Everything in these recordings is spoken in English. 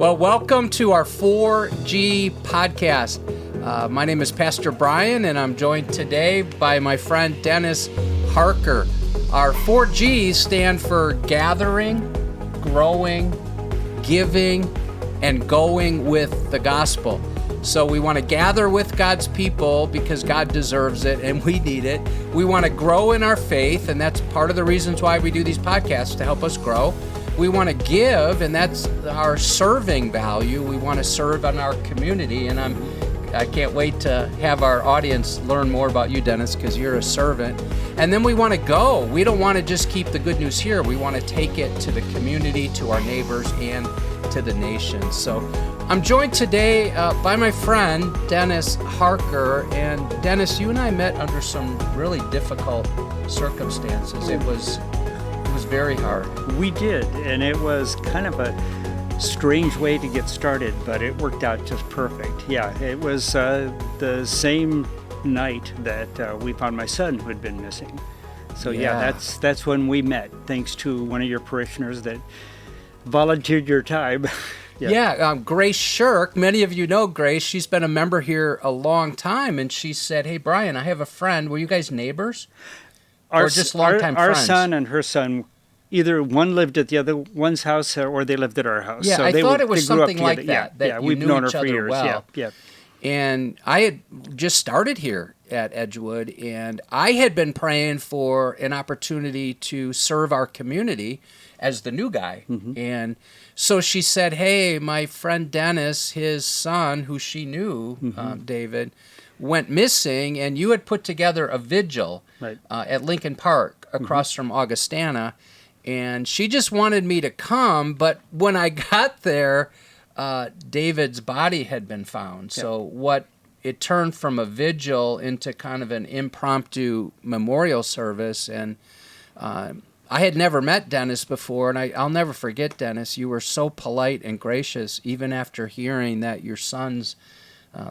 Well, welcome to our 4G podcast. My name is Pastor Brian, and I'm joined today by my friend Dennis Harker. Our 4Gs stand for gathering, growing, giving, and going with the gospel. So we want to gather with God's people because God deserves it and we need it. We want to grow in our faith, and that's part of the reasons why we do these podcasts, to help us grow. We want to give, and that's our serving value. We want to serve in our community, and I can't wait to have our audience learn more about you, Dennis, because you're a servant. And then we want to go. We don't want to just keep the good news here. We want to take it to the community, to our neighbors, and to the nations. So I'm joined today by my friend, Dennis Harker. And Dennis, you and I met under some really difficult circumstances. It was very hard. We did, and it was kind of a strange way to get started, but it worked out just perfect. Yeah, it was the same night that we found my son who had been missing. So yeah, that's when we met, thanks to one of your parishioners that volunteered your time. Grace Shirk. Many of you know Grace. She's been a member here a long time, and she said, "Hey, Brian, I have a friend." Were you guys neighbors? Or just longtime friends? Our son and her son, either one lived at the other one's house or they lived at our house. Yeah, so I thought it was something like that. Yeah, you we've knew known each her for other years. well. Yeah. And I had just started here at Edgewood, and I had been praying for an opportunity to serve our community as the new guy. Mm-hmm. And so she said, "Hey, my friend Dennis, his son, who she knew, David, went missing, and you had put together a vigil at Lincoln Park across from Augustana, and she just wanted me to come, but when I got there, David's body had been found." So it turned from a vigil into kind of an impromptu memorial service, and I had never met Dennis before, and I'll never forget, Dennis, you were so polite and gracious, even after hearing that your son's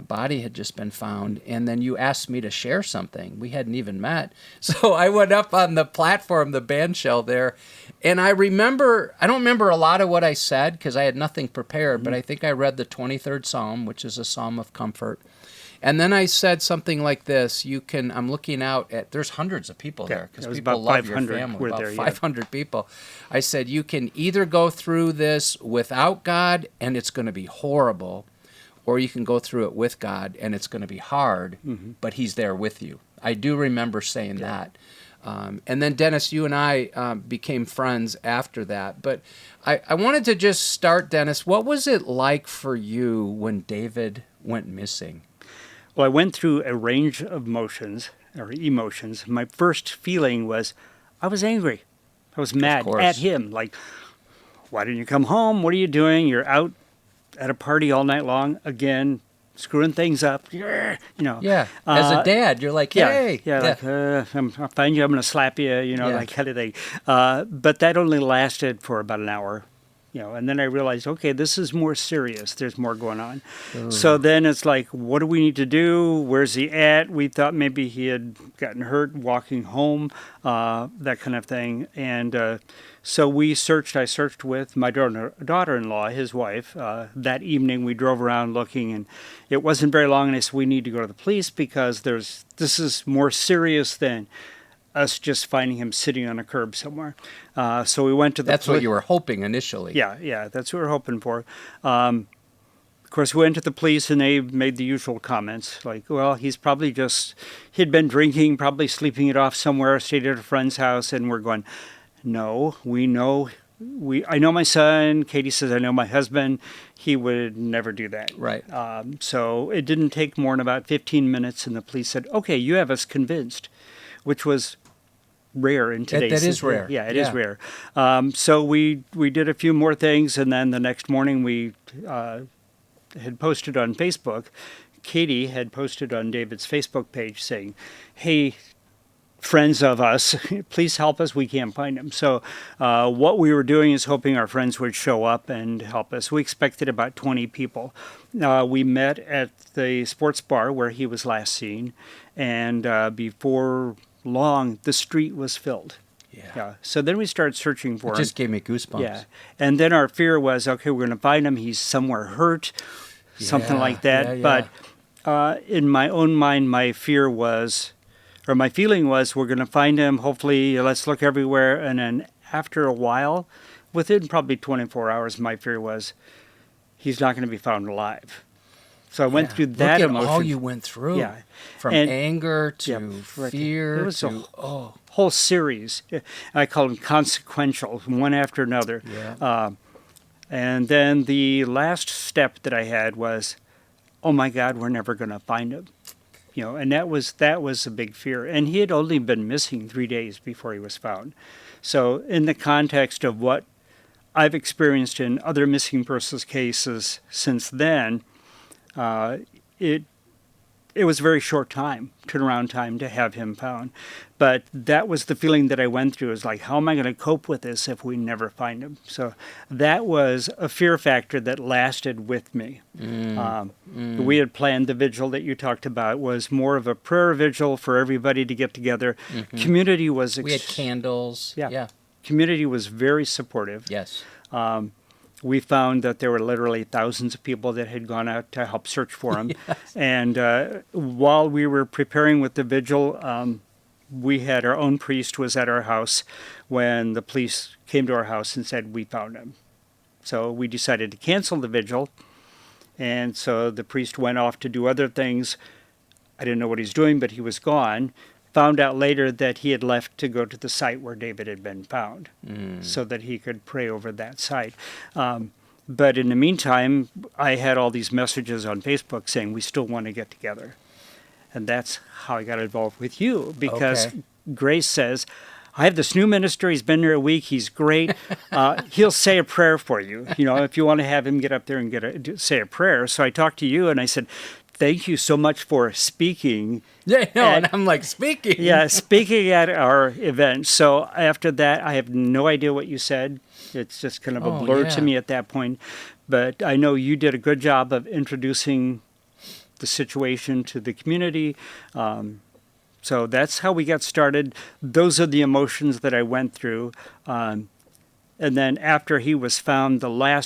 body had just been found, and then you asked me to share something. We hadn't even met. So I went up on the platform, the band shell there, and I don't remember a lot of what I said because I had nothing prepared, but I think I read the 23rd Psalm, which is a psalm of comfort. And then I said something like this: I'm looking out at, there's hundreds of people there because people love your family, about 500 people. I said, you can either go through this without God and it's going to be horrible, or you can go through it with God and it's going to be hard, but He's there with you. I do remember saying that. And then, Dennis, you and I became friends after that. But I wanted to just start, Dennis, what was it like for you when David went missing? Well, I went through a range of emotions. My first feeling was I was angry. I was mad at him. Like, why didn't you come home? What are you doing? You're out at a party all night long, again, screwing things up. Yeah, as a dad, you're like, hey. I'll find you, I'm going to slap you, like kind of thing. But that only lasted for about an hour. And then I realized, okay, this is more serious. There's more going on. Ooh. So then it's like, what do we need to do? Where's he at? We thought maybe he had gotten hurt walking home, that kind of thing. And so I searched with my daughter-in-law, his wife. That evening we drove around looking, and it wasn't very long, and I said, we need to go to the police because this is more serious than us just finding him sitting on a curb somewhere. So we went to the That's what you were hoping initially. Yeah, that's what we were hoping for. Of course, we went to the police, and they made the usual comments, like, well, he'd been drinking, probably sleeping it off somewhere, stayed at a friend's house, and we're going, no, we know. I know my son. Katie says, I know my husband. He would never do that. Right. So it didn't take more than about 15 minutes, and the police said, okay, you have us convinced, which was rare in today's That is rare. Yeah, it is rare. So we did a few more things, and then the next morning we had posted on Facebook. Katie had posted on David's Facebook page saying, hey, friends of us, please help us. We can't find him. So what we were doing is hoping our friends would show up and help us. We expected about 20 people. We met at the sports bar where he was last seen, and before long, the street was filled. Yeah. So then we started searching for It him. just gave me goosebumps. Yeah. And then our fear was, okay, we're going to find him. He's somewhere hurt, something like that. Yeah. But in my own mind, my feeling was, we're going to find him. Hopefully, let's look everywhere. And then after a while, within probably 24 hours, my fear was, he's not going to be found alive. So I went through that Look at emotion. all you went through. Yeah. From And- anger to fear It was to a whole series. I call them consequential, one after another. Yeah. And then the last step that I had was, oh my God, we're never going to find him. And that was a big fear. And he had only been missing 3 days before he was found. So in the context of what I've experienced in other missing persons cases since then, it was a very short turnaround time to have him found. But that was the feeling that I went through, is like, how am I going to cope with this if we never find him? So that was a fear factor that lasted with me. We had planned the vigil that you talked about was more of a prayer vigil for everybody to get together. Community was... we had candles. Yeah. Community was very supportive. Yes. We found that there were literally thousands of people that had gone out to help search for him. Yes. And while we were preparing with the vigil, we had our own priest was at our house when the police came to our house and said, we found him. So we decided to cancel the vigil. And so the priest went off to do other things. I didn't know what he's doing, but he was gone. Found out later that he had left to go to the site where David had been found so that he could pray over that site. But in the meantime, I had all these messages on Facebook saying, we still want to get together. And that's how I got involved with you, because Grace says, I have this new minister. He's been there a week. He's great. He'll say a prayer for you. If you want to have him get up there and say a prayer. So I talked to you and I said, thank you so much for speaking. Yeah, and I'm like, speaking? Yeah, speaking at our event. So after that, I have no idea what you said. It's just kind of a blur to me at that point. But I know you did a good job of introducing the situation to the community. So that's how we got started. Those are the emotions that I went through. And then after he was found, my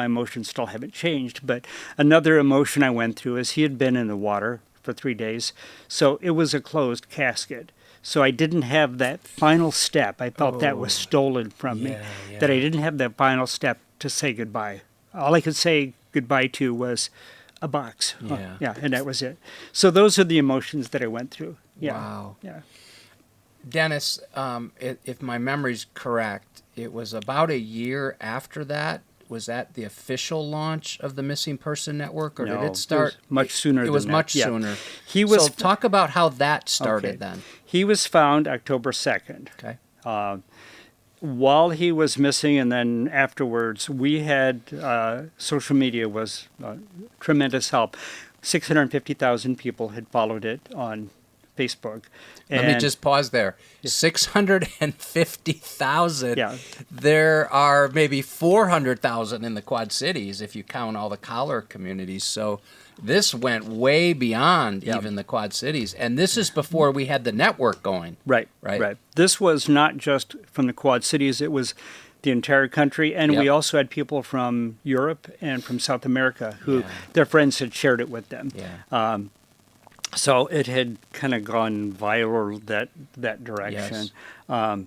emotions still haven't changed, but another emotion I went through is he had been in the water for 3 days. So it was a closed casket. So I didn't have that final step. I felt that was stolen from me, that I didn't have that final step to say goodbye. All I could say goodbye to was a box. And that was it. So those are the emotions that I went through. Yeah. Wow. Yeah. Dennis, if my memory's correct, it was about a year after that. Was that the official launch of the Missing Person Network, or did it start? It was much sooner. It was much sooner. So talk about how that started then. He was found October 2nd. Okay. While he was missing, and then afterwards, we had social media was tremendous help. 650,000 people had followed it on Facebook. Let me just pause there. 650,000. Yeah. There are maybe 400,000 in the Quad Cities if you count all the collar communities. So this went way beyond even the Quad Cities. And this is before we had the network going. Right. This was not just from the Quad Cities. It was the entire country. And we also had people from Europe and from South America who their friends had shared it with them. Yeah. So it had kind of gone viral that direction. Yes.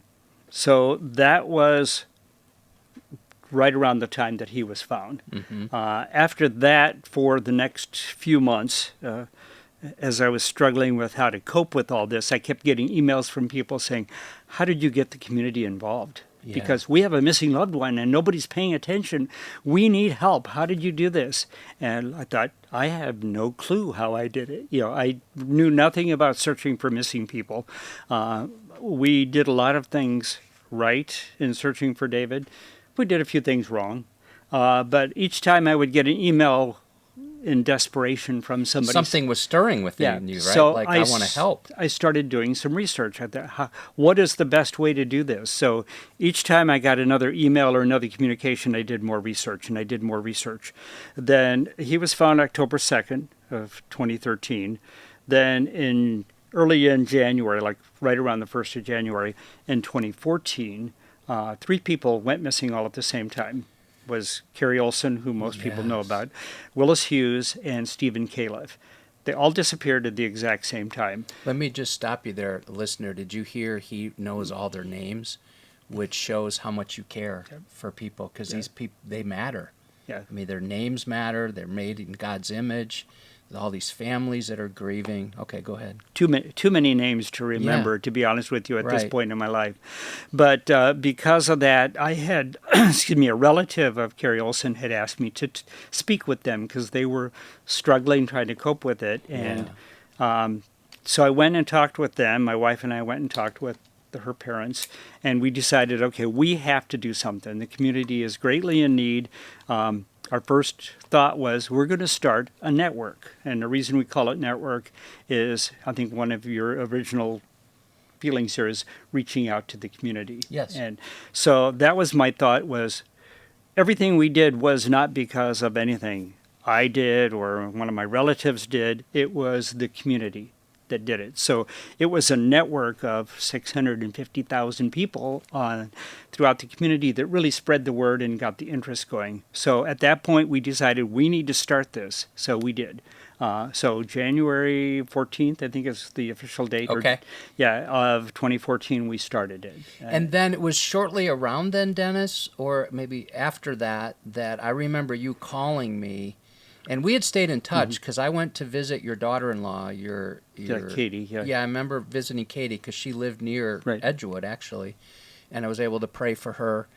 So that was right around the time that he was found. After that, for the next few months, as I was struggling with how to cope with all this, I kept getting emails from people saying, how did you get the community involved? Yeah. Because we have a missing loved one and nobody's paying attention. We need help. How did you do this? And I thought, I have no clue how I did it. I knew nothing about searching for missing people. We did a lot of things right in searching for David. We did a few things wrong. But each time I would get an email in desperation from somebody. Something was stirring within you, right? So I want to help. I started doing some research. I thought, what is the best way to do this? So each time I got another email or another communication, I did more research, and I did more research. Then he was found October 2nd of 2013. Then in early in January, like right around the 1st of January in 2014, 3 people went missing all at the same time. Was Carrie Olson, who most people know about, Willis Hughes, and Stephen Califf. They all disappeared at the exact same time. Let me just stop you there, listener. Did you hear he knows all their names, which shows how much you care for people, because these people, they matter. Yeah. I mean, their names matter. They're made in God's image. All these families that are grieving. Okay, go ahead. Too many names to remember, to be honest with you, at this point in my life. But because of that, I had, a relative of Carrie Olson had asked me to speak with them because they were struggling trying to cope with it. And so I went and talked with them. My wife and I went and talked with her parents, and we decided, okay, we have to do something. The community is greatly in need. Our first thought was we're going to start a network. And the reason we call it network is, I think one of your original feelings here is reaching out to the community. Yes. And so that was my thought, was everything we did was not because of anything I did or one of my relatives did. It was the community that did it. So it was a network of 650,000 people throughout the community that really spread the word and got the interest going. So at that point, we decided we need to start this. So we did. So January 14th, I think is the official date. Okay. Of 2014, we started it. And then it was shortly around then, Dennis, or maybe after that, that I remember you calling me. And we had stayed in touch because I went to visit your daughter-in-law, your Katie. Yeah, I remember visiting Katie because she lived near Edgewood, actually, and I was able to pray for her.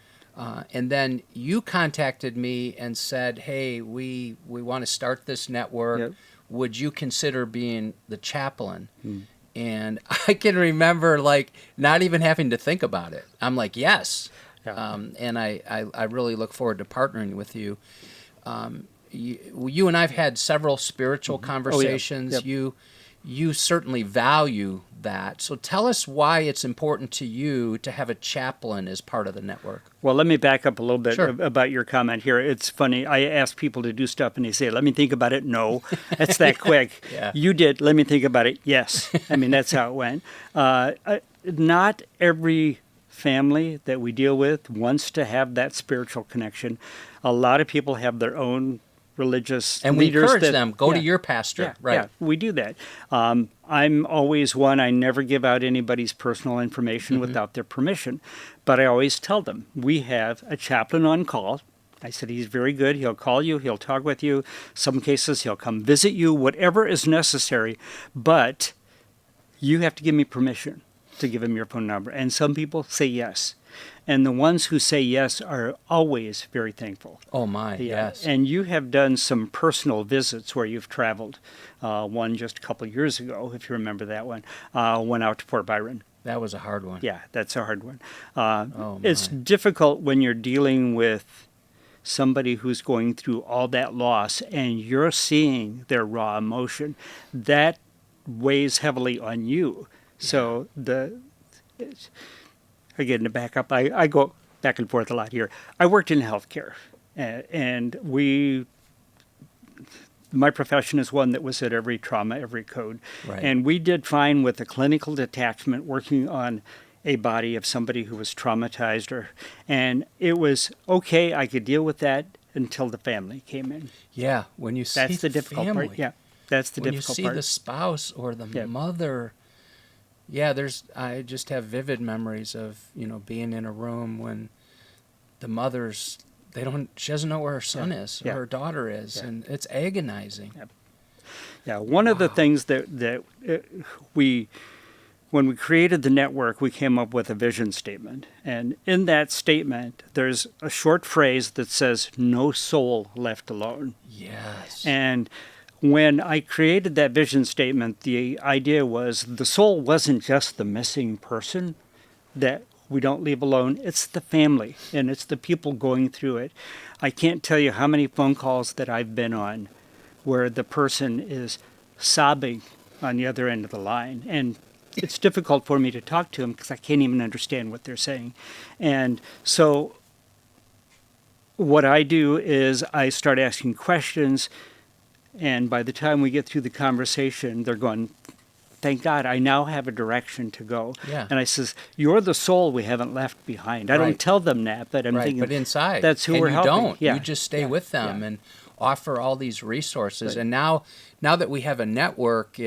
And then you contacted me and said, "Hey, we want to start this network. Yep. Would you consider being the chaplain?" And I can remember not even having to think about it. I'm like, yes. Yeah. And I really look forward to partnering with you. You and I've had several spiritual conversations. Oh, yeah. Yep. You certainly value that. So tell us why it's important to you to have a chaplain as part of the network. Well, let me back up a little bit Sure. about your comment here. It's funny. I ask people to do stuff and they say, "Let me think about it." No, it's that quick. Yeah. You did. Let me think about it. Yes. I mean, that's how it went. Not every family that we deal with wants to have that spiritual connection. A lot of people have their own religious and we leaders encourage them, go to your pastor. Right. Yeah, we do that. I'm always one, I never give out anybody's personal information without their permission. But I always tell them, we have a chaplain on call. I said, he's very good. He'll call you. He'll talk with you. Some cases, he'll come visit you, whatever is necessary. But you have to give me permission to give him your phone number. And some people say yes. And the ones who say yes are always very thankful. Oh, my, yes. And you have done some personal visits where you've traveled. One just a couple of years ago, if you remember that one, went out to Fort Byron. That was a hard one. Yeah, that's a hard one. Oh, my. It's difficult when you're dealing with somebody who's going through all that loss and you're seeing their raw emotion. That weighs heavily on you. Yeah. So again, to back up, I go back and forth a lot here. I worked in healthcare, and my profession is one that was at every trauma, every code. Right. And we did fine with a clinical detachment working on a body of somebody who was traumatized, and it was okay. I could deal with that until the family came in. Yeah, when you see that's the difficult family. part. Yeah, that's the difficult part. When you see the spouse or the mother. Yeah, I just have vivid memories of, being in a room when the mother's, she doesn't know where her son is or her daughter is, and it's agonizing. Yeah, one of the things that when we created the network, we came up with a vision statement. And in that statement, there's a short phrase that says, "No soul left alone." Yes. And when I created that vision statement, the idea was the soul wasn't just the missing person that we don't leave alone. It's the family, and it's the people going through it. I can't tell you how many phone calls that I've been on where the person is sobbing on the other end of the line. And it's difficult for me to talk to them because I can't even understand what they're saying. And so what I do is I start asking questions. And by the time we get through the conversation, they're going, thank God, I now have a direction to go. Yeah. And I says, you're the soul we haven't left behind. I don't tell them that, but I'm thinking, but inside, that's who we're you helping. don't. Yeah. You just stay with them and offer all these resources. Right. And now that we have a network,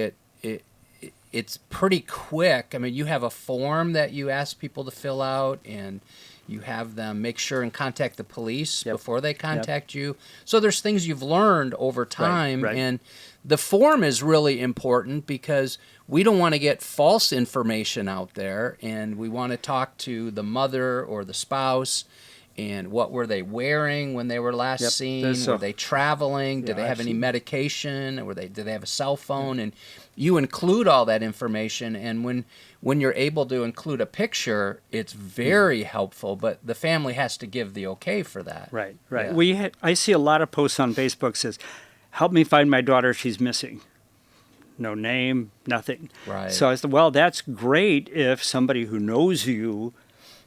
it's pretty quick. I mean, you have a form that you ask people to fill out, and you have them make sure and contact the police before they contact you. So there's things you've learned over time, and the form is really important because we don't want to get false information out there, and we want to talk to the mother or the spouse. And what were they wearing when they were last seen? Were they traveling? Did they have any medication? Or did they have a cell phone? And you include all that information. And when you're able to include a picture, it's very helpful. But the family has to give the okay for that. Right, right. Yeah. I see a lot of posts on Facebook says, help me find my daughter, she's missing. No name, nothing. Right. So I said, well, that's great if somebody who knows you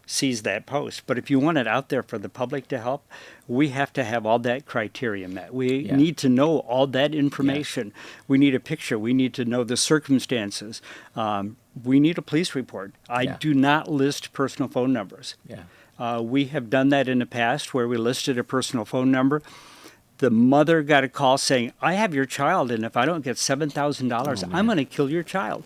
sees that post. But if you want it out there for the public to help, we have to have all that criteria met. We need to know all that information. We need a picture. We need to know the circumstances. We need a police report. I do not list personal phone numbers. We have done that in the past where we listed a personal phone number. The mother got a call saying, I have your child, and if I don't get $7,000, I'm going to kill your child.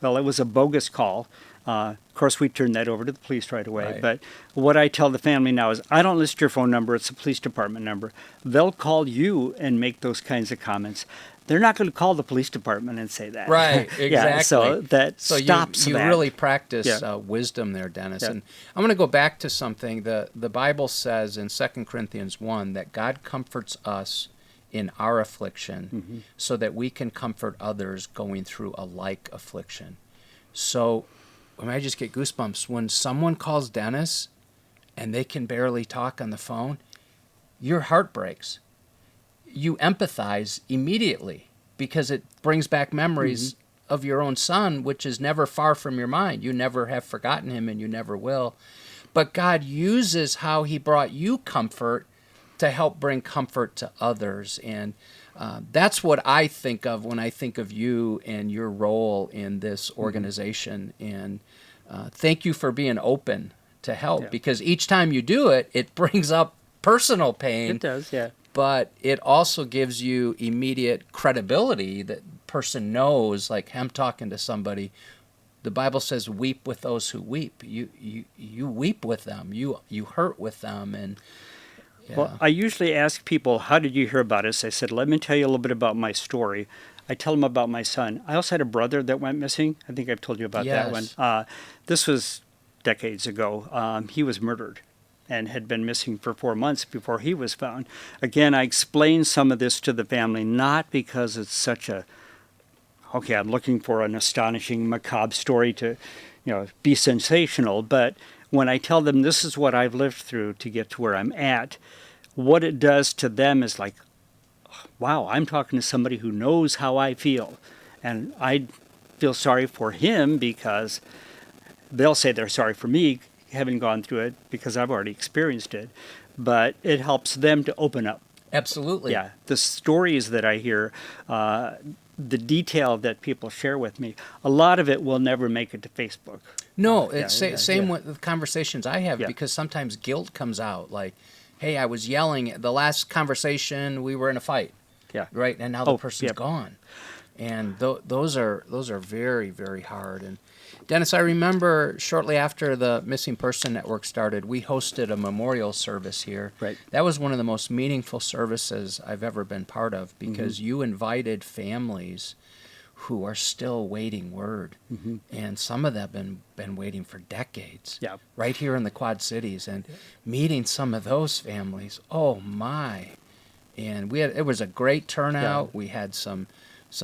Well, it was a bogus call. Of course, we turned that over to the police right away. Right. But what I tell the family now is, I don't list your phone number. It's a police department number. They'll call you and make those kinds of comments. They're not going to call the police department and say that. Right, exactly. So that stops you that. really practice wisdom there, Dennis. And I'm going to go back to something. The Bible says in 2 Corinthians 1 that God comforts us in our affliction so that we can comfort others going through a like affliction. So I just get goosebumps when someone calls Dennis and they can barely talk on the phone. Your heart breaks. You empathize immediately because it brings back memories of your own son, which is never far from your mind. You never have forgotten him, and you never will. But God uses how he brought you comfort to help bring comfort to others. And that's what I think of when I think of you and your role in this organization. And thank you for being open to help, because each time you do it, it brings up personal pain. It does, yeah. But it also gives you immediate credibility that person knows, like, I'm talking to somebody. The Bible says, weep with those who weep. You weep with them. You hurt with them. And Well, I usually ask people, how did you hear about us? I said, let me tell you a little bit about my story. I tell them about my son. I also had a brother that went missing. I think I've told you about that one. This was decades ago. He was murdered and had been missing for 4 months before he was found. Again, I explained some of this to the family, not because it's such a, okay, I'm looking for an astonishing, macabre story to, be sensational, but when I tell them this is what I've lived through to get to where I'm at, what it does to them is like, wow, I'm talking to somebody who knows how I feel. And I feel sorry for him because they'll say they're sorry for me, having gone through it, because I've already experienced it. But it helps them to open up. Absolutely. Yeah. The stories that I hear, the detail that people share with me, a lot of it will never make it to Facebook. No, it's same with the conversations I have, because sometimes guilt comes out. Like, hey, I was yelling. The last conversation, we were in a fight. Yeah. Right? And now the person's gone. And those are very, very hard. And Dennis, I remember shortly after the Missing Person Network started, we hosted a memorial service here. Right. That was one of the most meaningful services I've ever been part of, because you invited families who are still waiting word. And some of them have been waiting for decades. Yeah. Right here in the Quad Cities. And meeting some of those families, oh my. And it was a great turnout. We had some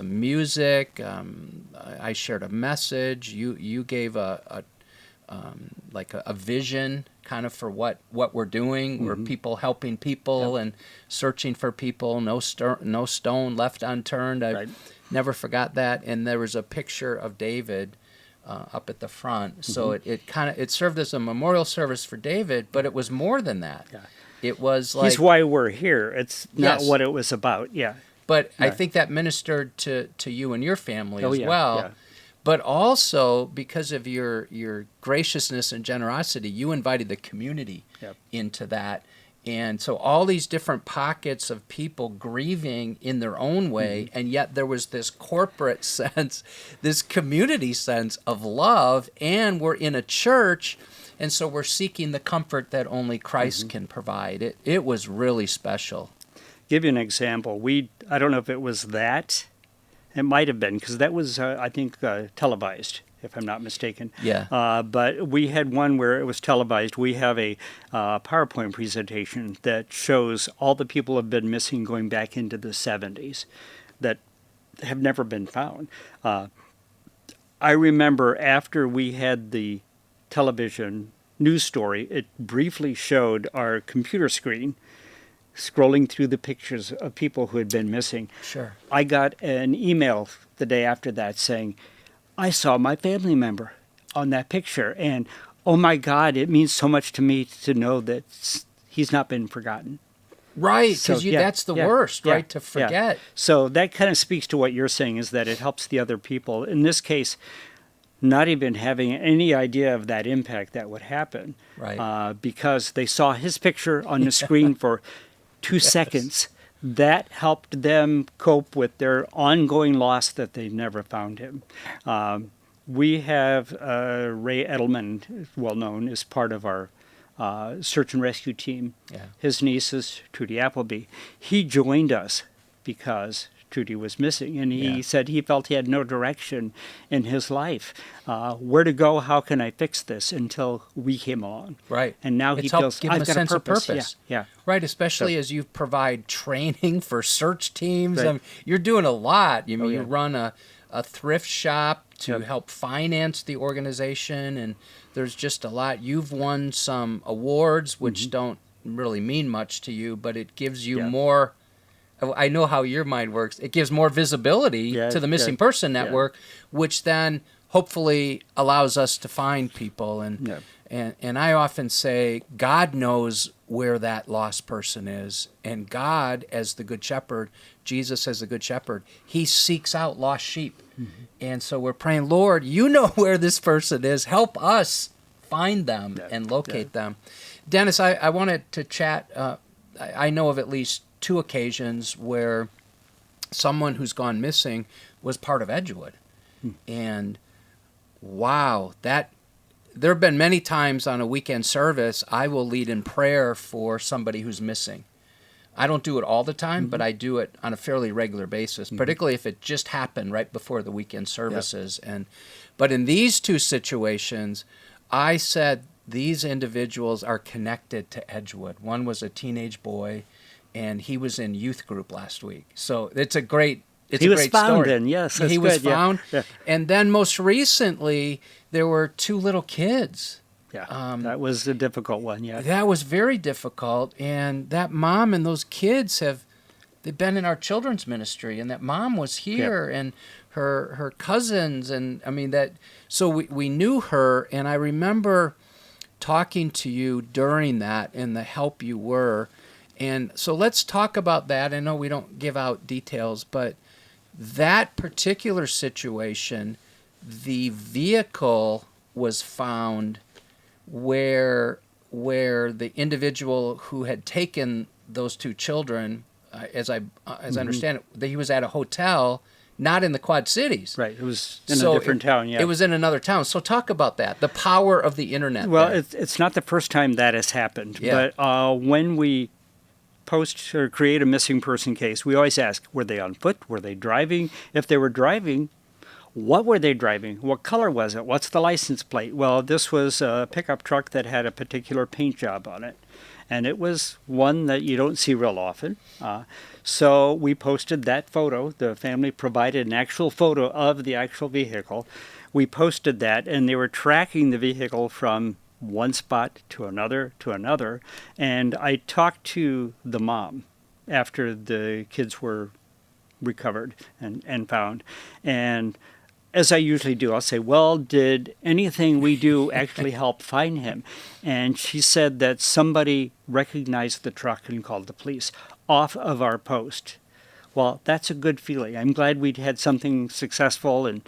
music. I shared a message. You gave a vision kind of for what we're doing. We're people helping people and searching for people. No stone left unturned. I never forgot that. And there was a picture of David up at the front. So it served as a memorial service for David, but it was more than that. Yeah. It was like, he's why we're here. It's not what it was about. Yeah. But I think that ministered to you and your family as well. Yeah. but also because of your graciousness and generosity, you invited the community into that. And so all these different pockets of people grieving in their own way, and yet there was this corporate sense, this community sense of love, and we're in a church, and so we're seeking the comfort that only Christ can provide. It was really special. Give you an example. I don't know if it was that. It might have been, because that was, I think, televised, if I'm not mistaken. Yeah. But we had one where it was televised. We have a PowerPoint presentation that shows all the people who have been missing going back into the 70s that have never been found. I remember after we had the television news story, it briefly showed our computer screen scrolling through the pictures of people who had been missing. Sure. I got an email the day after that saying, I saw my family member on that picture, and oh my God, it means so much to me to know that he's not been forgotten. Right, because that's the worst, right, to forget. Yeah. So that kind of speaks to what you're saying, is that it helps the other people. In this case, not even having any idea of that impact that would happen. Right. Because they saw his picture on the screen for 2 seconds. That helped them cope with their ongoing loss that they never found him. We have Ray Edelman, well known, is part of our search and rescue team. Yeah. His niece is Trudy Appleby. He joined us because Trudy was missing, and he said he felt he had no direction in his life. Where to go? How can I fix this? Until we came along. Right. And now he feels, give him I've a got sense a of purpose. Yeah. Right, especially as you provide training for search teams. Right. I mean, you're doing a lot. You run a thrift shop to help finance the organization, and there's just a lot. You've won some awards, which don't really mean much to you, but it gives you more. I know how your mind works. It gives more visibility to the Missing Person Network, which then hopefully allows us to find people. And I often say, God knows where that lost person is. And God, as the Good Shepherd, Jesus as the Good Shepherd, he seeks out lost sheep. And so we're praying, Lord, you know where this person is. Help us find them and locate them. Dennis, I wanted to chat. I know of at least 2 occasions where someone who's gone missing was part of Edgewood. And wow, there have been many times on a weekend service I will lead in prayer for somebody who's missing. I don't do it all the time, but I do it on a fairly regular basis, particularly if it just happened right before the weekend services. But in these 2 situations, I said these individuals are connected to Edgewood. One was a teenage boy, and he was in youth group last week. So it's a great story. He was found in, yes. He was found. Yeah. And then most recently, there were 2 little kids. Yeah, that was a difficult one, That was very difficult. And that mom and those kids they've been in our children's ministry, and that mom was here, and her cousins, and I mean so we knew her, and I remember talking to you during that and the help you were. And so let's talk about that. I know we don't give out details, but that particular situation, the vehicle was found where the individual who had taken those 2 children, as I understand it, he was at a hotel, not in the Quad Cities. Right, it was in a different town, It was in another town. So talk about that, the power of the internet. Well, it's not the first time that has happened, but when we post or create a missing person case, we always ask, were they on foot? Were they driving? If they were driving, what were they driving? What color was it? What's the license plate? Well, this was a pickup truck that had a particular paint job on it, and it was one that you don't see real often. So we posted that photo. The family provided an actual photo of the actual vehicle. We posted that, and they were tracking the vehicle from one spot to another, and I talked to the mom after the kids were recovered and found, and as I usually do, I'll say, well, did anything we do actually help find him? And she said that somebody recognized the truck and called the police off of our post. Well, that's a good feeling. I'm glad we'd had something successful, and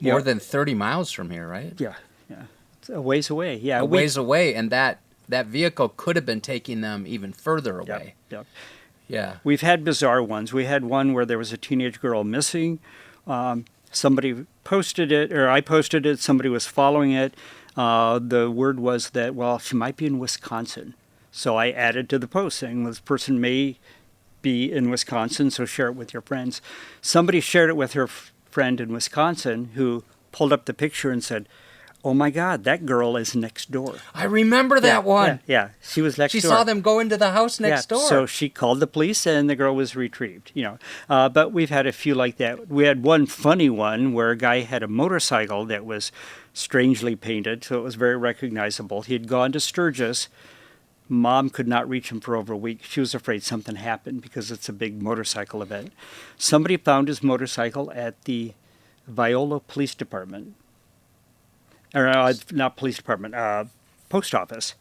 more than 30 miles from here, right? Yeah, yeah. It's a ways away. Yeah, a ways away, and that vehicle could have been taking them even further away. Yep. Yeah. We've had bizarre ones. We had one where there was a teenage girl missing. Somebody posted it, or I posted it. Somebody was following it. The word was that, well, she might be in Wisconsin. So I added to the post saying, this person may be in Wisconsin, so share it with your friends. Somebody shared it with her friend in Wisconsin who pulled up the picture and said, oh my God, that girl is next door. I remember that one. Yeah, she was next door. She saw them go into the house next door. So she called the police and the girl was retrieved, But we've had a few like that. We had one funny one where a guy had a motorcycle that was strangely painted, so it was very recognizable. He had gone to Sturgis. Mom could not reach him for over a week. She was afraid something happened because it's a big motorcycle event. Somebody found his motorcycle at the Viola Police Department. Or not police department, post office.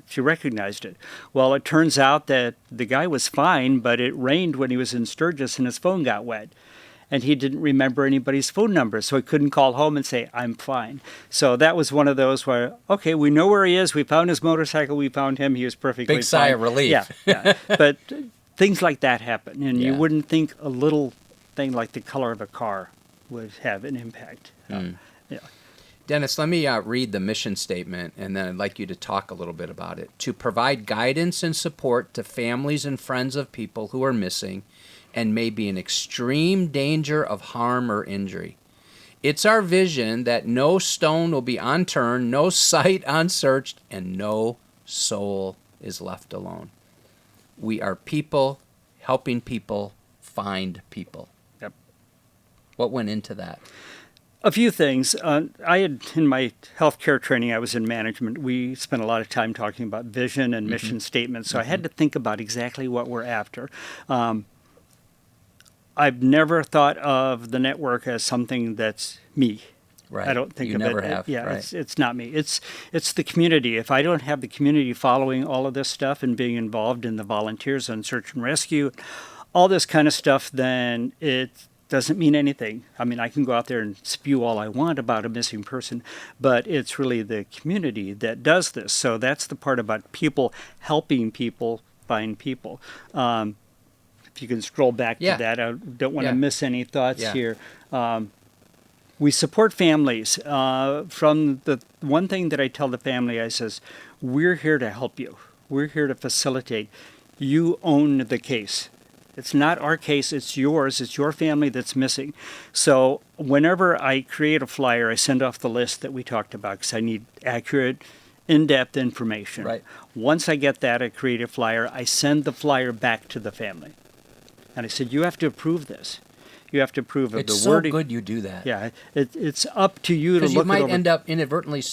She recognized it. Well, it turns out that the guy was fine, but it rained when he was in Sturgis and his phone got wet. And he didn't remember anybody's phone number, so he couldn't call home and say, I'm fine. So that was one of those where, okay, we know where he is. We found his motorcycle. We found him. He was perfectly fine. Big sigh of relief. Yeah. But things like that happen. And you wouldn't think a little thing like the color of a car would have an impact. Yeah. Dennis, let me read the mission statement, and then I'd like you to talk a little bit about it. To provide guidance and support to families and friends of people who are missing and may be in extreme danger of harm or injury. It's our vision that no stone will be unturned, no site unsearched, and no soul is left alone. We are people helping people find people. Yep. What went into that? A few things. I had, in my healthcare training, I was in management. We spent a lot of time talking about vision and mission statements, so I had to think about exactly what we're after. I've never thought of the network as something that's me. Right. I don't think you of never it. Have. Yeah, right. it's not me. It's the community. If I don't have the community following all of this stuff and being involved in the volunteers on search and rescue, all this kind of stuff, then it doesn't mean anything. I mean, I can go out there and spew all I want about a missing person, but it's really the community that does this. So that's the part about people helping people find people. If you can scroll back to that, I don't want to miss any thoughts here. We support families. From the one thing that I tell the family, I says, we're here to help you. We're here to facilitate. You own the case. It's not our case, it's yours. It's your family that's missing. So whenever I create a flyer, I send off the list that we talked about because I need accurate, in-depth information. Right. Once I get that, I create a flyer. I send the flyer back to the family. And I said, you have to approve this. You have to approve of it's the wording. It's so good you do that. Yeah, it's up to you to look Because you might over. end up inadvertently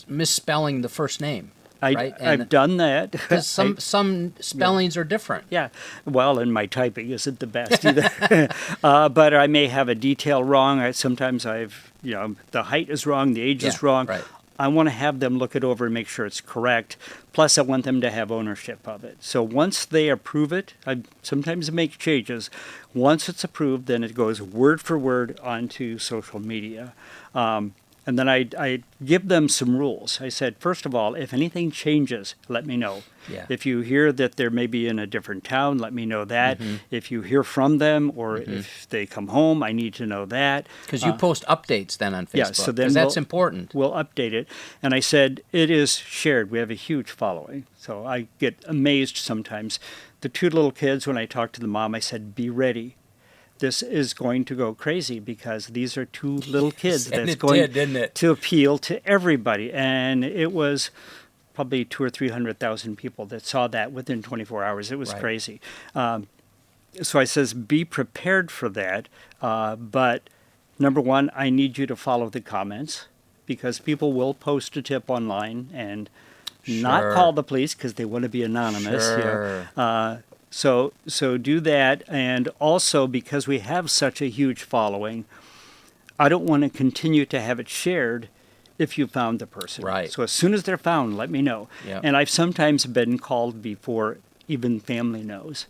misspelling the first name. Right? I've done that. Because some spellings are different. Yeah. Well, and my typing isn't the best either. But I may have a detail wrong. Sometimes the height is wrong, the age is wrong. Right. I want to have them look it over and make sure it's correct. Plus, I want them to have ownership of it. So once they approve it, I sometimes make changes. Once it's approved, then it goes word for word onto social media. And then I give them some rules. I said, first of all, if anything changes, let me know. Yeah. If you hear that they're maybe in a different town, let me know that. If you hear from them or if they come home, I need to know that. Because you post updates then on Facebook. Yeah, so then that's important. We'll update it. And I said, it is shared. We have a huge following. So I get amazed sometimes. The two little kids, when I talked to the mom, I said, be ready. This is going to go crazy because these are two little kids that's going to appeal to everybody. And it was probably 200,000 or 300,000 people that saw that within 24 hours. It was crazy. So I says, be prepared for that. But number one, I need you to follow the comments because people will post a tip online and not call the police because they want to be anonymous. Sure. So do that, and also because we have such a huge following, I don't want to continue to have it shared if you found the person. Right. So as soon as they're found, let me know. Yep. And I've sometimes been called before even family knows.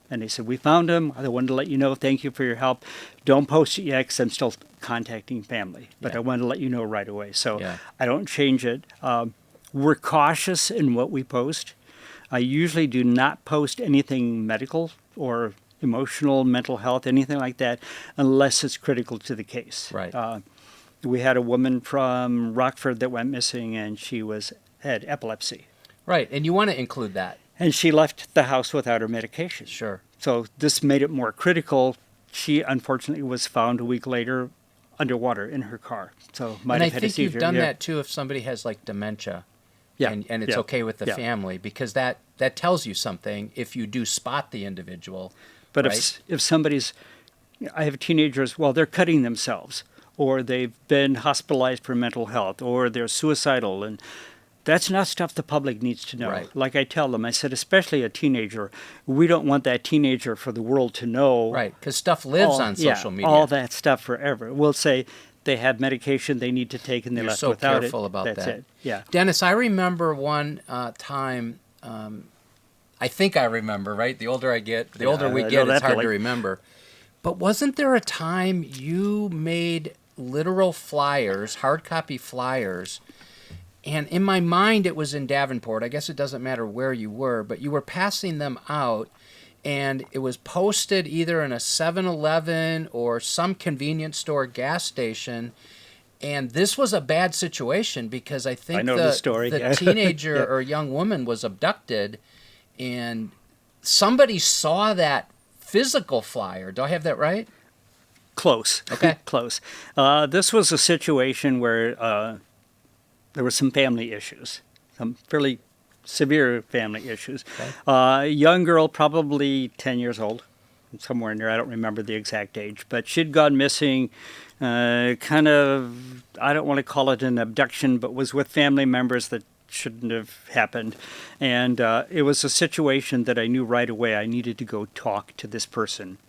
And they said, we found him. I wanted to let you know. Thank you for your help. Don't post it yet because I'm still contacting family. But I wanted to let you know right away. So I don't change it. We're cautious in what we post. I usually do not post anything medical or emotional, mental health, anything like that, unless it's critical to the case. Right. We had a woman from Rockford that went missing, and she had epilepsy. Right, and you want to include that. And she left the house without her medication. Sure. So this made it more critical. She unfortunately was found a week later underwater in her car. So might have had a seizure. And I think you've done that too if somebody has like dementia. Yeah. And it's okay with the family, because that tells you something if you do spot the individual. But right? if somebody's, I have teenagers, well, they're cutting themselves, or they've been hospitalized for mental health, or they're suicidal, and that's not stuff the public needs to know. Right. Like I tell them, I said, especially a teenager, we don't want that teenager for the world to know. Right, because stuff lives on social media. All that stuff forever. We'll say they have medication they need to take and they left without it. You're so careful about that. That's it, yeah. Dennis, I remember one time, I think I remember, right? The older I get, the older we get, it's hard to remember. But wasn't there a time you made literal flyers, hard copy flyers, and in my mind it was in Davenport. I guess it doesn't matter where you were, but you were passing them out, and it was posted either in a 7-Eleven or some convenience store gas station. And this was a bad situation because I think the teenager or young woman was abducted, and somebody saw that physical flyer. Do I have that right? Close. Okay. Close. This was a situation where there were some family issues, some fairly severe family issues. Okay. Young girl, probably 10 years old, somewhere in there. I don't remember the exact age, but she'd gone missing, kind of, I don't want to call it an abduction, but was with family members that shouldn't have happened. And it was a situation that I knew right away I needed to go talk to this person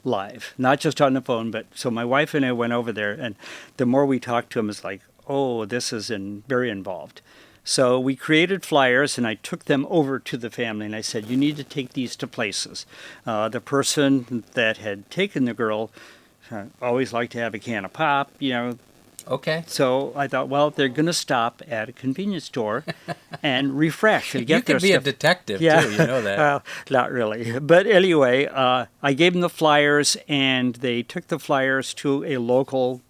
live, not just on the phone. But so my wife and I went over there, and the more we talked to him, it's like, oh, this is very involved. So we created flyers, and I took them over to the family, and I said, you need to take these to places. The person that had taken the girl always liked to have a can of pop, Okay. So I thought, well, they're going to stop at a convenience store and refresh and get their stuff. You could be a detective, too, you know that. Well, not really. But anyway, I gave them the flyers, and they took the flyers to a local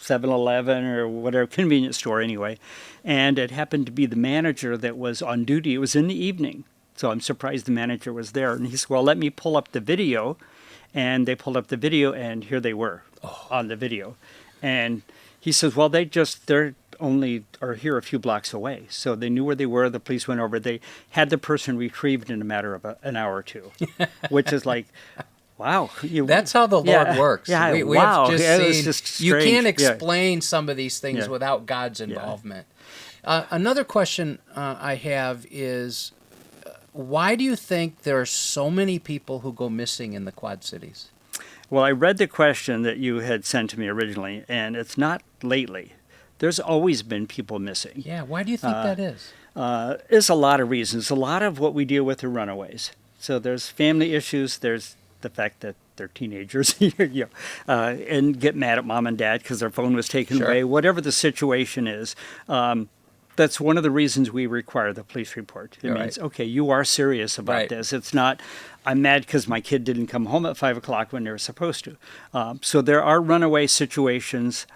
7-Eleven or whatever, convenience store anyway. And it happened to be the manager that was on duty. It was in the evening. So I'm surprised the manager was there. And he said, well, let me pull up the video. And they pulled up the video, and here they were on the video. And he says, well, they're only are here a few blocks away. So they knew where they were. The police went over. They had the person retrieved in a matter of an hour or two, which is like, wow. That's how the Lord works. Yeah, we wow. have just seen, you can't explain some of these things without God's involvement. Another question I have is, why do you think there are so many people who go missing in the Quad Cities? Well, I read the question that you had sent to me originally, and it's not lately. There's always been people missing. Yeah, why do you think that is? There's a lot of reasons. A lot of what we deal with are runaways. So there's family issues. There's the fact that they're teenagers and get mad at mom and dad because their phone was taken away. Whatever the situation is, that's one of the reasons we require the police report. It means, okay, you are serious about this. It's not, I'm mad because my kid didn't come home at 5 o'clock when they were supposed to. So there are runaway situations.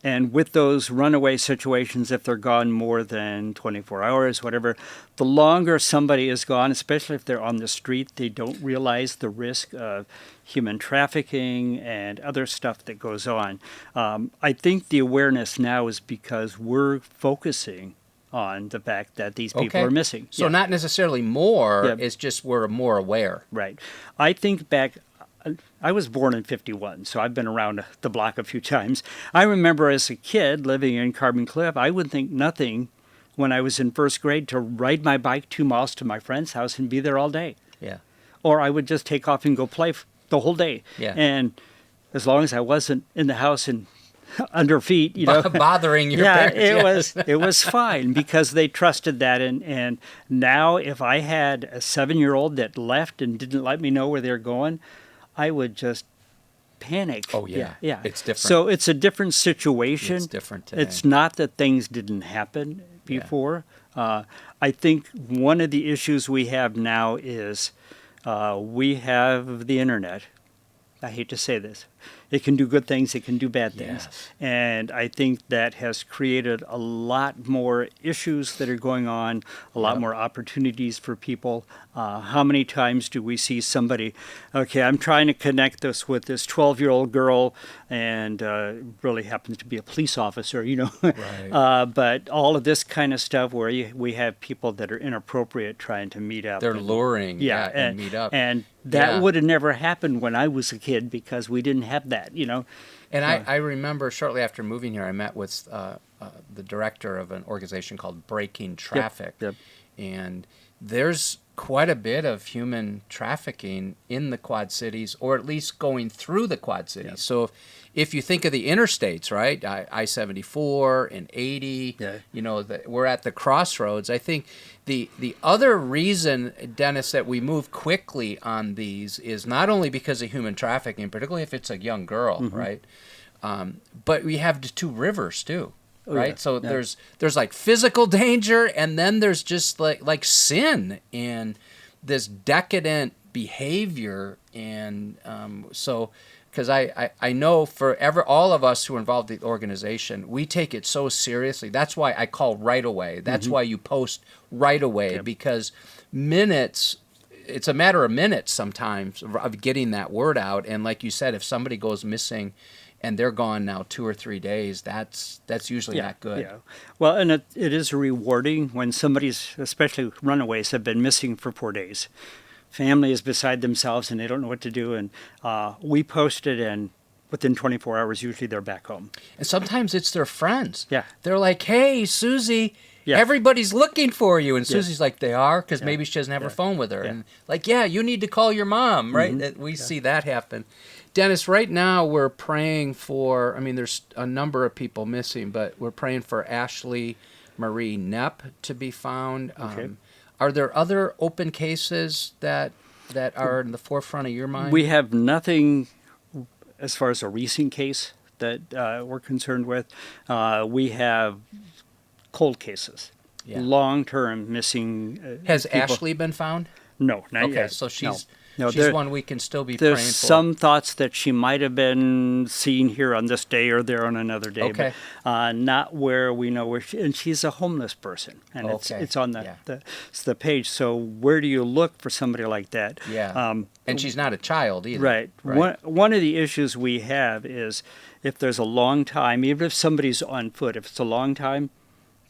And with those runaway situations, if they're gone more than 24 hours, whatever, the longer somebody is gone, especially if they're on the street, they don't realize the risk of human trafficking and other stuff that goes on. I think the awareness now is because we're focusing on the fact that these people are missing. So not necessarily more, it's just we're more aware. Right. I think back... I was born in 1951, so I've been around the block a few times. I remember as a kid living in Carbon Cliff, I would think nothing when I was in first grade to ride my bike 2 miles to my friend's house and be there all day. Yeah. Or I would just take off and go play the whole day. Yeah. And as long as I wasn't in the house and under feet, bothering your parents. It was fine because they trusted that. And now if I had a 7-year-old that left and didn't let me know where they're going, I would just panic. Oh, yeah. It's different. So it's a different situation. It's different today. It's not that things didn't happen before. I think one of the issues we have now is we have the internet. I hate to say this. It can do good things, it can do bad things. Yes. And I think that has created a lot more issues that are going on, a lot more opportunities for people. How many times do we see somebody, okay, I'm trying to connect this with this 12-year-old girl and really happens to be a police officer, Right. but all of this kind of stuff where we have people that are inappropriate trying to meet up. They're luring and meet up. And that would have never happened when I was a kid because we didn't have that, And I remember shortly after moving here, I met with the director of an organization called Breaking Traffic. Yep. And there's quite a bit of human trafficking in the Quad Cities, or at least going through the Quad Cities. Yep. So if you think of the interstates, right, I-74 and 80, we're at the crossroads. I think the other reason, Dennis, that we move quickly on these is not only because of human trafficking, particularly if it's a young girl, right, but we have the two rivers too. Right, yeah. so there's like physical danger, and then there's just like sin and this decadent behavior, and so because I know all of us who are involved in the organization, we take it so seriously. That's why I call right away. That's why you post right away, because it's a matter of minutes sometimes of getting that word out. And like you said, if somebody goes missing and they're gone now 2 or 3 days, that's usually not good. Yeah. Well, and it is rewarding when especially runaways, have been missing for 4 days. Family is beside themselves and they don't know what to do. And we post it, and within 24 hours, usually they're back home. And sometimes it's their friends. Yeah. They're like, hey, Susie, everybody's looking for you. And Susie's like, they are? Because maybe she doesn't have her phone with her. And like, you need to call your mom, right? We see that happen. Dennis, right now we're praying for, there's a number of people missing, but we're praying for Ashley Marie Knepp to be found. Okay. Are there other open cases that are in the forefront of your mind? We have nothing as far as a recent case that we're concerned with. We have cold cases, long-term missing Has people. Ashley been found? No, not yet. Okay, so she's No, she's one we can still be praying for. There's some thoughts that she might have been seen here on this day or there on another day, but not where we know where and she's a homeless person, and it's on the page. So where do you look for somebody like that? Yeah, and she's not a child either. Right. One of the issues we have is if there's a long time, even if somebody's on foot, if it's a long time,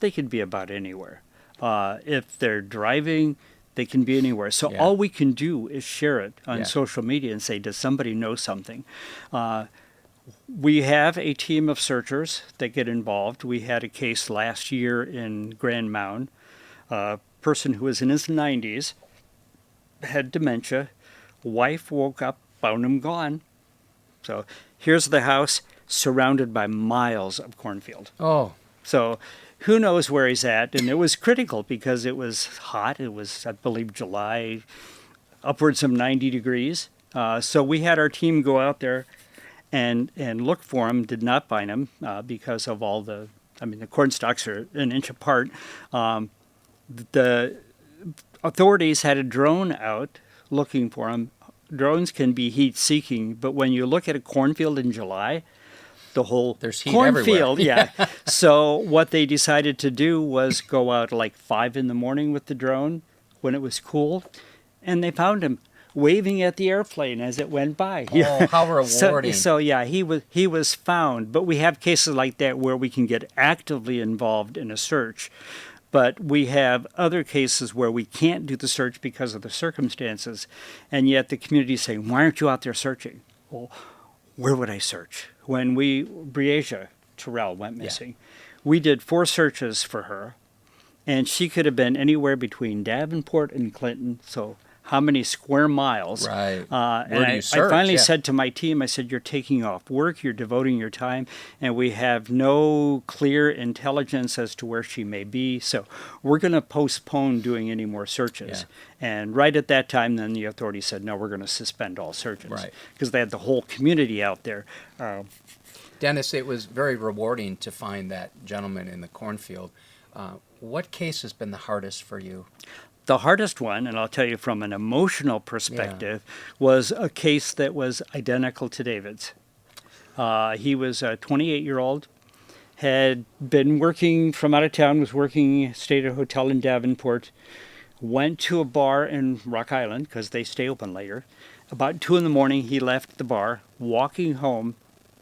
they could be about anywhere. If they're driving, they can be anywhere. So all we can do is share it on social media and say, does somebody know something? We have a team of searchers that get involved. We had a case last year in Grand Mound. A person who was in his 90s, had dementia. Wife woke up, found him gone. So here's the house surrounded by miles of cornfield. Oh. So who knows where he's at? And it was critical because it was hot. It was, I believe, July, upwards of 90 degrees. So we had our team go out there and look for him. Did not find him because of all the corn stalks are an inch apart. The authorities had a drone out looking for him. Drones can be heat-seeking, but when you look at a cornfield in July, the whole cornfield, So what they decided to do was go out like 5 a.m. with the drone when it was cool, and they found him waving at the airplane as it went by. Oh, how rewarding! So he was found. But we have cases like that where we can get actively involved in a search. But we have other cases where we can't do the search because of the circumstances, and yet the community is saying, "Why aren't you out there searching?" Well, where would I search? When Breasia Terrell went missing, we did 4 searches for her, and she could have been anywhere between Davenport and Clinton. So how many square miles. Right. And I finally said to my team, I said, you're taking off work, you're devoting your time, and we have no clear intelligence as to where she may be. So we're going to postpone doing any more searches. Yeah. And right at that time, then the authorities said, no, we're going to suspend all searches. Right. Because they had the whole community out there. Dennis, it was very rewarding to find that gentleman in the cornfield. What case has been the hardest for you? The hardest one, and I'll tell you from an emotional perspective, was a case that was identical to David's. He was a 28-year-old, had been working from out of town, stayed at a hotel in Davenport, went to a bar in Rock Island because they stay open later. About 2 in the morning, he left the bar, walking home,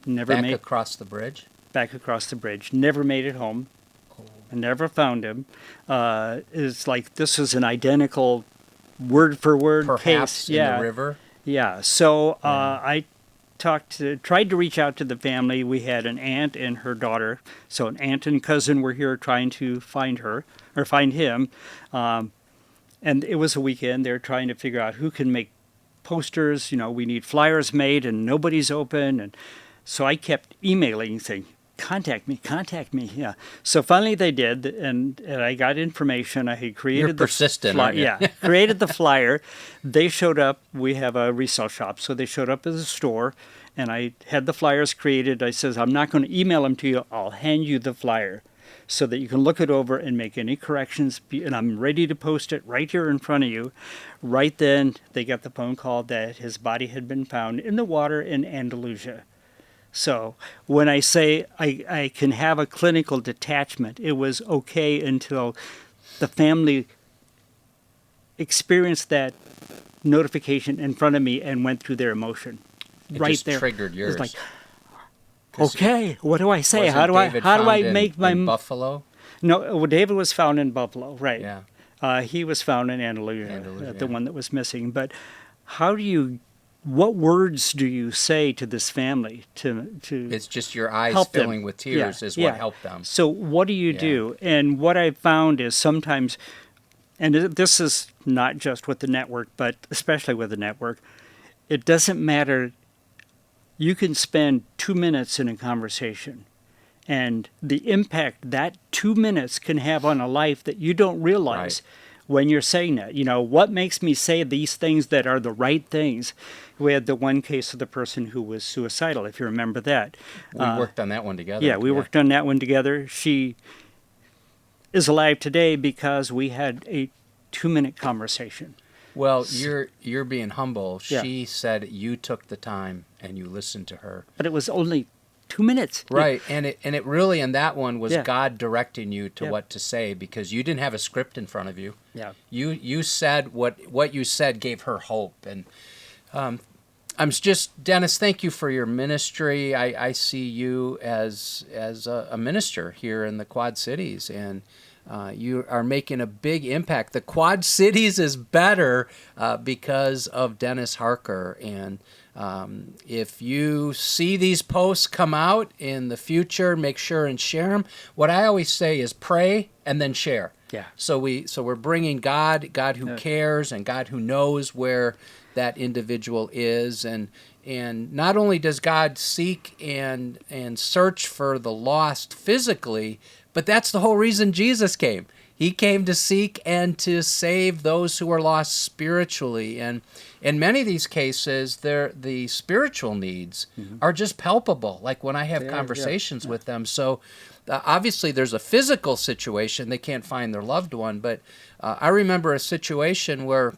Back across the bridge, never made it home. Never found him. It's like this is an identical word for word perhaps case. In the river. Yeah. So I tried to reach out to the family. We had an aunt and her daughter. So an aunt and cousin were here trying to find him. And it was a weekend. They're trying to figure out who can make posters. We need flyers made, and nobody's open. And so I kept emailing, saying, contact me. Yeah. So finally they did, and I got information. I had created You're persistent, aren't you? Yeah, created the flyer. They showed up. We have a resale shop, so they showed up at the store, and I had the flyers created. I says, I'm not going to email them to you. I'll hand you the flyer so that you can look it over and make any corrections, and I'm ready to post it right here in front of you. Right then, they got the phone call that his body had been found in the water in Andalusia. So when I say I can have a clinical detachment, it was okay until the family experienced that notification in front of me and went through their emotion. It right just there. Triggered yours. It's like, okay, what do I say? How do I make my Buffalo? No, well, David was found in Buffalo, right? Yeah. He was found in Andalusia, the one that was missing. But what words do you say to this family to It's just your eyes help filling them? with tears is what helped them. So what do you do? And what I've found is sometimes, and this is not just with the network, but especially with the network, it doesn't matter. You can spend 2 minutes in a conversation, and the impact that 2 minutes can have on a life that you don't realize. Right. When you're saying that, what makes me say these things that are the right things? We had the one case of the person who was suicidal, if you remember that. We worked on that one together. Yeah, we worked on that one together. She is alive today because we had a 2-minute conversation. Well, you're being humble. She said you took the time and you listened to her. But it was only 2 minutes. Right, and it really in that one was God directing you to what to say, because you didn't have a script in front of you. Yeah. You said what you said gave her hope, and I'm just, Dennis, thank you for your ministry. I see you as a minister here in the Quad Cities, and you are making a big impact. The Quad Cities is better because of Dennis Harker, and if you see these posts come out in the future, make sure and share them. What I always say is pray and then share. Yeah. So we're bringing God who cares and God who knows where that individual is, and not only does God seek and search for the lost physically, but that's the whole reason Jesus came. He came to seek and to save those who are lost spiritually. And in many of these cases, the spiritual needs are just palpable, like when I have conversations with them. So obviously there's a physical situation. They can't find their loved one. But I remember a situation where,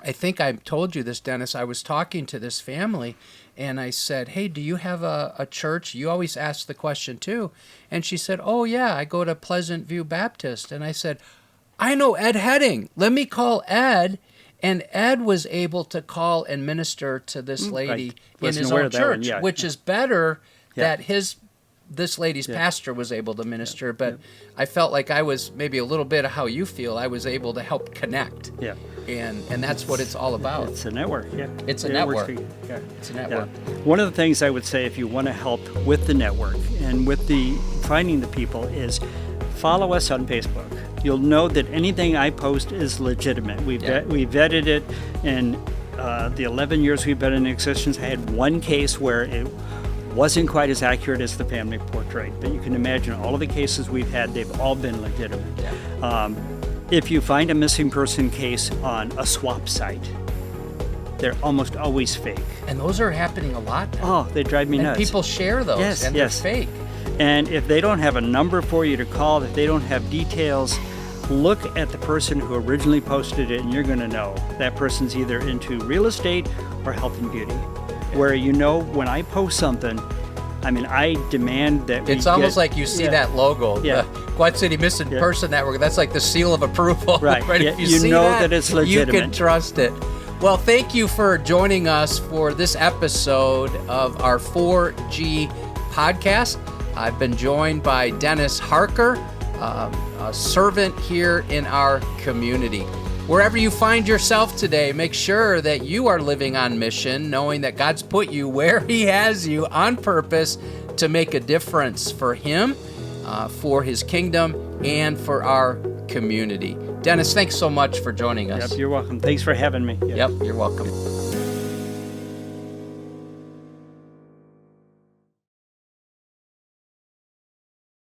I think I told you this, Dennis, I was talking to this family, and I said, hey, do you have a church? You always ask the question, too. And she said, oh, yeah, I go to Pleasant View Baptist. And I said, I know Ed Heading. Let me call Ed. And Ed was able to call and minister to this lady in his own church, which is better that this lady's pastor was able to minister. But I felt like I was maybe a little bit of how you feel. I was able to help connect. Yeah. And that's what it's all about. It's a network, It's a network. It's a network. Yeah. One of the things I would say, if you want to help with the network and with the finding the people, is follow us on Facebook. You'll know that anything I post is legitimate. We vetted it in the 11 years we've been in existence. I had one case where it wasn't quite as accurate as the family portrait, but you can imagine all of the cases we've had, they've all been legitimate. Yeah. If you find a missing person case on a swap site, they're almost always fake. And those are happening a lot now. Oh, they drive me nuts. People share those, and they're fake. And if they don't have a number for you to call, if they don't have details, look at the person who originally posted it, and you're going to know that person's either into real estate or health and beauty. Where when I post something, I demand that it's almost like you see that logo, the Quad City Missing Person Network. That's like the seal of approval. Right. Right? Yeah, If you see know that it's legitimate. You can trust it. Well, thank you for joining us for this episode of our 4G podcast. I've been joined by Dennis Harker, a servant here in our community. Wherever you find yourself today, make sure that you are living on mission, knowing that God's put you where He has you on purpose to make a difference for Him, for His kingdom, and for our community. Dennis, thanks so much for joining us. Yep, you're welcome. Thanks for having me. Yep, you're welcome.